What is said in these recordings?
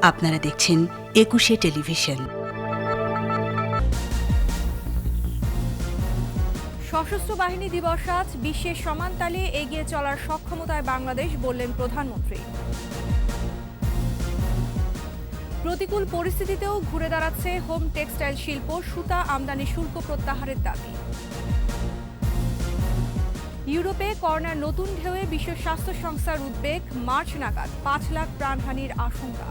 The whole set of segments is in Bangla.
আপনারা দেখছেন একুশে টেলিভিশন। সশস্ত্র বাহিনী দিবস আজ। বিশ্বের সমান তালে এগিয়ে চলার সক্ষমতায় বাংলাদেশ, বললেন প্রধানমন্ত্রী। প্রতিকূল পরিস্থিতিতেও ঘুরে দাঁড়াচ্ছে হোম টেক্সটাইল শিল্প, সুতা আমদানি শুল্ক প্রত্যাহারের দাবি। ইউরোপে করোনার নতুন ঢেউয়ে বিশ্ব স্বাস্থ্য সংস্থার উদ্বেগ, মার্চ নাগাদ ৫ লাখ প্রাণহানির আশঙ্কা।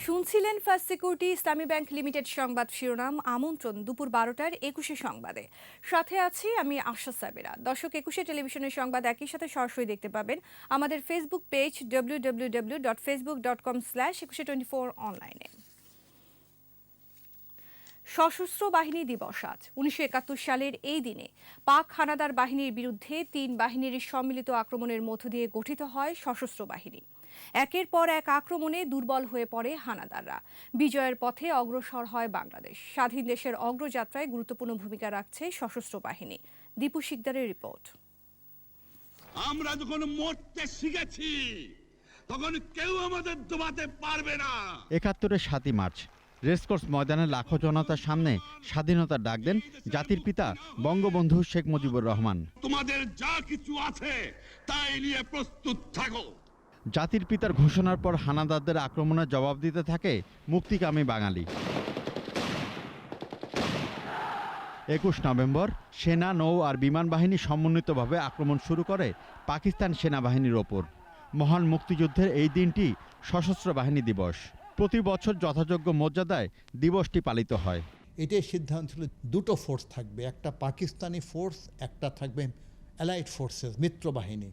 শুনছিলেন ফার্স্ট সিকিউরিটি ইসলামী ব্যাংক লিমিটেড সংবাদ শিরোনাম। আমন্ত্রণ দুপুর ১২টার একুশে সংবাদে। সাথে আছি আমি আশা সাবেরা। দর্শক, একুশে টেলিভিশনের সংবাদ একই সাথে সরাসরি দেখতে পাবেন আমাদের ফেসবুক পেজ www.facebook.com/ekushe24 অনলাইনে। সশস্ত্র বাহিনী দিবস আজ। ১৯৭১ সালের এই দিনে পাক হানাদার বাহিনীর বিরুদ্ধে ৩ বাহিনীর সম্মিলিত আক্রমণের মধ্য দিয়ে গঠিত হয় সশস্ত্র বাহিনী। একের পর এক আক্রমণে দুর্বল হয়ে পড়ে হানাদাররা। বিজয়ের পথে অগ্রসর হয় বাংলাদেশ। স্বাধীন দেশের অগ্রযাত্রায় গুরুত্বপূর্ণ ভূমিকা রাখছে সশস্ত্র বাহিনী। দীপু শিকদারের রিপোর্ট। আমরা যখন মরতে শিখেছি তখন কেউ আমাদের দবাতে পারবে না। ৭১-এর ৭ই মার্চ রেসকোর্স ময়দানে লাখো জনতার সামনে স্বাধীনতার ডাক দেন জাতির পিতা বঙ্গবন্ধু শেখ মুজিবুর রহমান। তোমাদের যা কিছু আছে তাই নিয়ে প্রস্তুত থাকো। জাতির পিতার ঘোষণার পর হানাদারদের আক্রমণের জবাব দিতে থাকে মুক্তিকামী বাঙালি। ২১ নভেম্বর সেনা, নৌ আর বিমান বাহিনী সমন্বিতভাবে আক্রমণ শুরু করে পাকিস্তান সেনাবাহিনীর ওপর। মহান মুক্তিযুদ্ধের এই দিনটি সশস্ত্র বাহিনী দিবস। প্রতি বছর যথাযোগ্য মর্যাদায় দিবসটি পালিত হয়। এটাই সিদ্ধান্ত ছিল, দুটো ফোর্স থাকবে, একটা পাকিস্তানি ফোর্স, একটা থাকবে অ্যালাইড ফোর্সেস, মিত্র বাহিনী।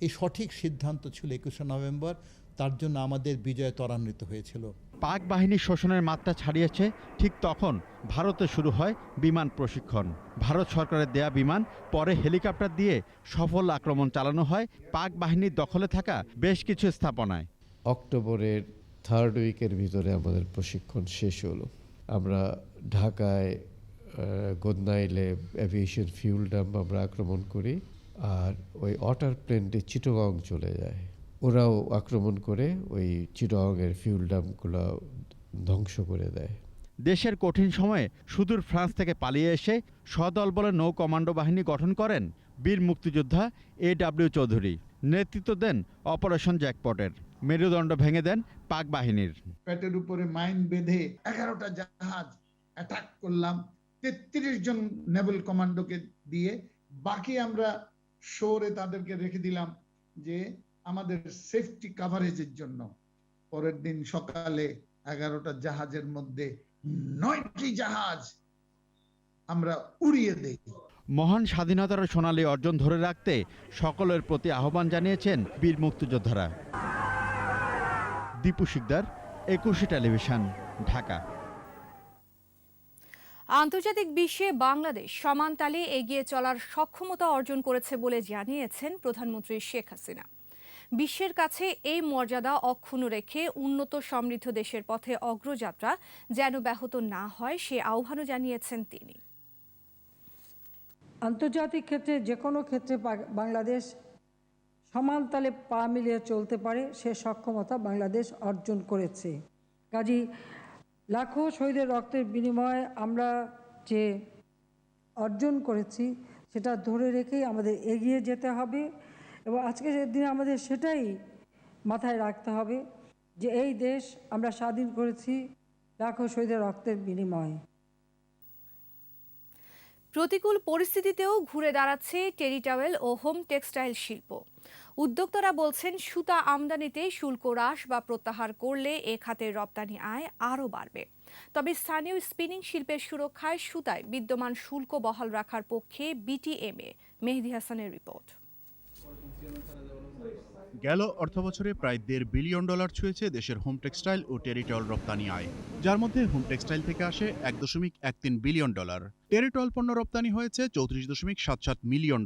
এই সঠিক সিদ্ধান্ত ছিল ২১শে নভেম্বর। তার জন্য আমাদের বিজয় ত্বরান্বিত হয়েছিল। পাক বাহিনী শোষণের মাত্রা ছাড়িয়েছে, ঠিক তখন ভারতে শুরু হয় বিমান প্রশিক্ষণ। ভারত সরকারের দেয়া বিমান, পরে হেলিকপ্টার দিয়ে সফল আক্রমণ চালানো হয় পাক বাহিনীর দখলে থাকা বেশ কিছু স্থাপনায়। অক্টোবরের 3rd উইকের ভিতরে আমাদের প্রশিক্ষণ শেষ হলো। আমরা ঢাকায় গোদনাইলে এভিয়েশন ফিউল ডাম্প আমরা আক্রমণ করি, আর ওই ওয়াটার প্লেনটি চিটাগং চলে যায়। ওরাও আক্রমণ করে ওই চিটাগংয়ের ফিউল ডাম্পগুলো ধ্বংস করে দেয়। দেশের কঠিন সময়ে সুদূর ফ্রান্স থেকে পালিয়ে এসে সদল বলে নৌ কমান্ডো বাহিনী গঠন করেন বীর মুক্তিযোদ্ধা A.W. চৌধুরী। নেতৃত্ব দেন অপারেশন জ্যাকপটের। মেরুদণ্ড ভেঙে দেন পাক বাহিনীর। পেটের উপরে মাইন বেঁধে 11টা জাহাজ অ্যাটাক করলাম 33 জন নেভাল কমান্ডোকে দিয়ে। বাকি আমরা শোরে তাদেরকে রেখে দিলাম যে আমাদের সেফটি কাভারেজের জন্য। পরের দিন সকালে 11টা জাহাজের মধ্যে 9টি জাহাজ আমরা উড়িয়ে দেই। মহান স্বাধীনতার সোনালী অর্জন ধরে রাখতে সকলের প্রতি আহ্বান জানিয়েছেন বীর মুক্তিযোদ্ধারা। দীপু শিকদার, একুশে টেলিভিশন, ঢাকা। আন্তর্জাতিক বিশ্বে বাংলাদেশ সমান তালে এগিয়ে চলার সক্ষমতা অর্জন করেছে বলে জানিয়েছেন প্রধানমন্ত্রী শেখ হাসিনা। বিশ্বের কাছে এই মর্যাদা অক্ষুণ্ণ রেখে উন্নত সমৃদ্ধ দেশের পথে অগ্রযাত্রা যেন ব্যাহত না হয়, সে আহ্বানও জানিয়েছেন তিনি। আন্তর্জাতিক ক্ষেত্রে যে কোনো ক্ষেত্রে বাংলাদেশ সমান তালে পা মিলিয়ে চলতে পারে, সে সক্ষমতা বাংলাদেশ অর্জন করেছে। কাজী লাখো শহীদের রক্তের বিনিময়ে আমরা যে অর্জন করেছি সেটা ধরে রেখেই আমাদের এগিয়ে যেতে হবে, এবং আজকের দিনে আমাদের সেটাই মাথায় রাখতে হবে যে এই দেশ আমরা স্বাধীন করেছি লাখো শহীদের রক্তের বিনিময়ে। প্রতিকূল পরিস্থিতিতেও ঘুরে দাঁড়াচ্ছে টেরিটাওয়েল ও হোম টেক্সটাইল শিল্প। উদ্যোক্তারা বলছেন, সুতা আমদানিতে শুল্ক হ্রাস বা প্রত্যাহার করলে এ খাতের রপ্তানি আয় আরও বাড়বে। তবে স্থানীয় স্পিনিং শিল্পের সুরক্ষায় সুতায় বিদ্যমান শুল্ক বহাল রাখার পক্ষে বিটিএমএ। মেহেদী হাসানের রিপোর্ট। গেল অর্থবছরে প্রায় $1.5 বিলিয়ন ছুঁয়েছে দেশের হোম টেক্সটাইল ও টেরিটল রপ্তানি আয়, যার মধ্যে হোম টেক্সটাইল থেকে আসে $1.13 বিলিয়ন। টেরিটল পণ্য রপ্তানি হয়েছে $34.77 মিলিয়ন।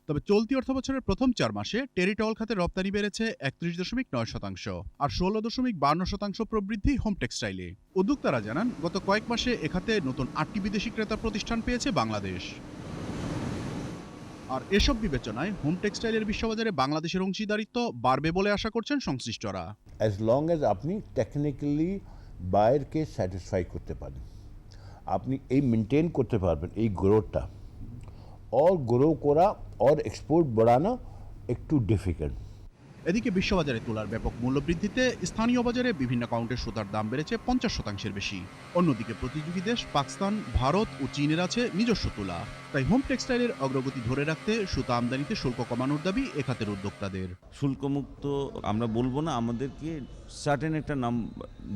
তবে চলতি অর্থবছরের প্রথম 4 মাসে টেরিটল খাতে রপ্তানি বেড়েছে 31.9%, আর 16.52% প্রবৃদ্ধি হোম টেক্সটাইলে। উদ্যোক্তারা জানান, গত কয়েক মাসে এ খাতে নতুন 8টি বিদেশি ক্রেতা প্রতিষ্ঠান পেয়েছে বাংলাদেশ। আর এসব বিবেচনায় হোম টেক্সটাইলের বিশ্ববাজারে বাংলাদেশের অংশীদারিত্ব বাড়বে বলে আশা করছেন সংশ্লিষ্টরা। অ্যাজ লং অ্যাজ আপনি টেকনিক্যালি বায়ারকে স্যাটিসফাই করতে পারেন, আপনি এই মেনটেন করতে পারবেন এই গ্রোথটা, और ग्रो করা और एक्सपोर्ट बढ़ाना একটু ডিফিকাল্ট। এদিকে বিশ্ববাজারে তুলার ব্যাপক মূল্যবৃদ্ধিতে স্থানীয় বাজারে বিভিন্ন কাউন্টের সুতার দাম বেড়েছে 50%-এর বেশি। অন্যদিকে প্রতিযোগী দেশ পাকিস্তান, ভারত ও চীনের আছে নিজস্ব তুলা। তাই হোম টেক্সটাইলের অগ্রগতি ধরে রাখতে সুতা আমদানিতে শুল্ক কমানোর দাবি এ খাতের উদ্যোক্তাদের। শুল্কমুক্ত আমরা বলবো না, আমাদেরকে সার্টেন একটা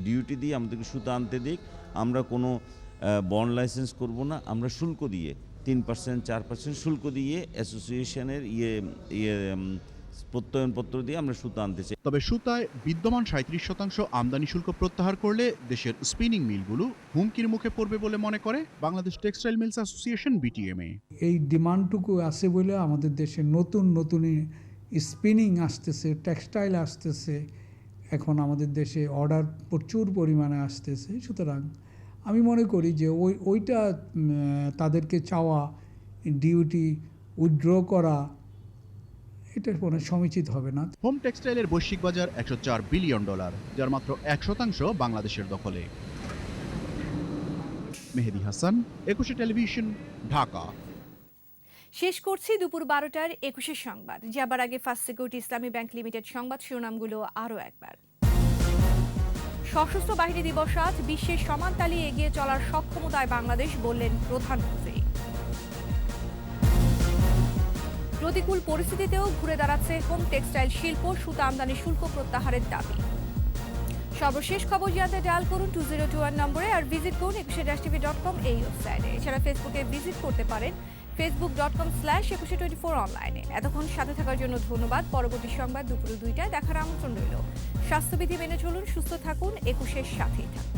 ডিউটি দিয়ে আমাদেরকে সুতা আনতে দিক। আমরা কোনো বন্ড লাইসেন্স করব না, আমরা শুল্ক দিয়ে 3% 4% শুল্ক দিয়ে অ্যাসোসিয়েশনের প্রত্যয়নপত্র দিয়ে আমরা সুতা আনতে চাই। তবে সুতায় বিদ্যমান 37% আমদানি শুল্ক প্রত্যাহার করলে দেশের স্পিনিং মিলগুলো হুমকির মুখে পড়বে বলে মনে করে Bangladesh textile mills association BTMA. এই ডিমান্ডটুকু আছে বলে আমাদের দেশে নতুন নতুন স্পিনিং আসতেছে, টেক্সটাইল আসতেছে, এখন আমাদের দেশে অর্ডার প্রচুর পরিমাণে আসতেছে। সুতরাং আমি মনে করি যে ওইটা তাদেরকে চাওয়া ডিউটি উইথড্র করা এটা কোনো সমীচিত হবে না। হোম টেক্সটাইলের বৈশ্বিক বাজার $104 বিলিয়ন, যার মাত্র 1% বাংলাদেশের দখলে। মেহেদি হাসান, 21 টেলিভিশন, ঢাকা। শেষ করছি দুপুর 12টার 21 সংবাদ। যাবার আগে ফার্স্ট সিকিউরিটি ইসলামী ব্যাংক লিমিটেড সংবাদ শিরোনামগুলো আরও একবার। সশস্ত্র বাহিনী দিবস আজ, বিশ্বের সমান তালিয়ে এগিয়ে চলার সক্ষমতায় বাংলাদেশ, বললেন প্রধানমন্ত্রী। প্রতিকূল পরিস্থিতিতেও ঘুরে দাঁড়াচ্ছে হোম টেক্সটাইল শিল্প, সুতা আমদানি শুল্ক প্রত্যাহারের দাবি। সর্বশেষ খবর জানতে ডায়াল করুন 2021 নম্বরে, আর ভিজিট করুন 21tv.com এই ওয়েবসাইটে। এছাড়া ফেসবুকে ভিজিট করতে পারেন facebook.com/2124 অনলাইনে। এতক্ষণ সাথে থাকার জন্য ধন্যবাদ। পরবর্তী সংবাদ দুপুর 2টায় দেখার আমন্ত্রণ রইল। স্বাস্থ্যবিধি মেনে চলুন, সুস্থ থাকুন, 21-এর সাথেই থাকুন।